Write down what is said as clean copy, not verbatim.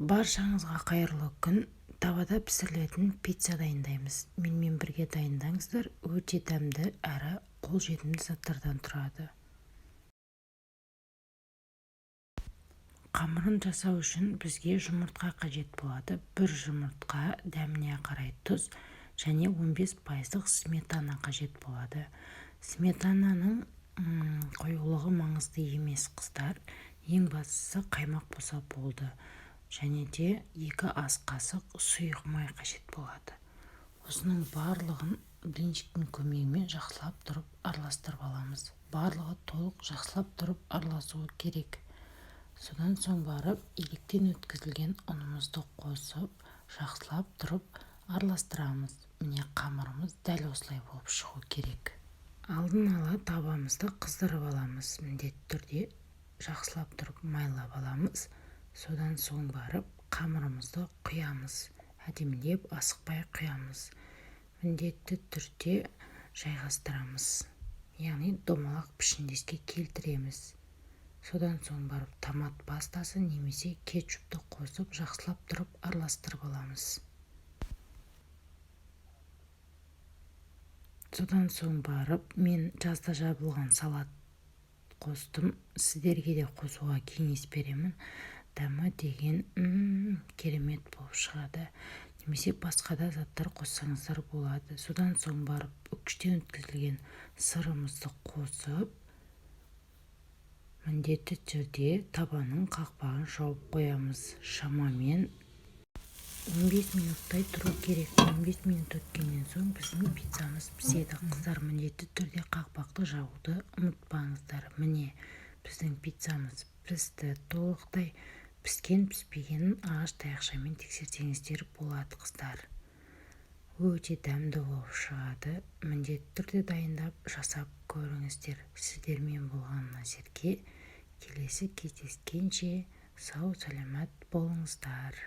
Баршаңызға қайырлы күн. Табада пісірілетін пицца дайындаймыз. Менімен бірге дайындаңыздар. Өте дәмді әрі қолжетімді заттардан тұрады. Қамырын жасау үшін бізге жұмыртқа қажет болады. Бір жұмыртқа, дәміне қарай тұз және 15% сметана қажет болады. Сметананың қоюлығы маңызды емес, қыздар. Ең бастысы қаймақ болса болды. Және де 2 ас қасық сұйық май қажет болады. Осының барлығын блинчиктің көмегімен жақсылап тұрып араластырып аламыз. Барлығы толық жақсылап тұрып араласуы керек. Содан соң барып електен өткізілген ұнымызды қосып, жақсылап тұрып араластырамыз. Міне қамырымыз дәл осылай болып шығу керек. Алдын ала табамызды қыздырып аламыз. Міндетті түрде жақсылап тұрып майлап аламыз. Содан соң барып қамырымызды құямыз. Әдемілеп асықпай құямыз. Міндетті түрде жайғастырамыз. Яғни домалақ пішіндеске келтіреміз. Содан соң барып томат пастасы немесе кетчупты қосып жақсылап тұрып араластырып аламыз. Содан соң барып мен жазда жабылған салат қостым. Сіздерге де қосуға кеңес беремін. Дәмі деген керемет болып шығады. Немесе басқа да заттар қоссаңыздар болады. Содан соң барып үкіштен өткізілген сырымызды қосып, міндетті түрде табаның қақпағын жауып қоямыз. Шамамен 15 минуттай тұру керек. 15 минут өткеннен соң біздің пиццамыз піседі. Қыздар, міндетті түрде қақпақты жабуды ұмытпаңыздар. Міне біздің пиццамыз пісті. Толықтай піскен-піспегенін ағаш таяқшамен тексерсеңіздер болады, қыздар. Өте дәмді болып шығады. Міндетті түрде дайындап жасап көріңіздер. Сіздермен болған Назерке. Келесі кездескенше сау саламат болыңыздар.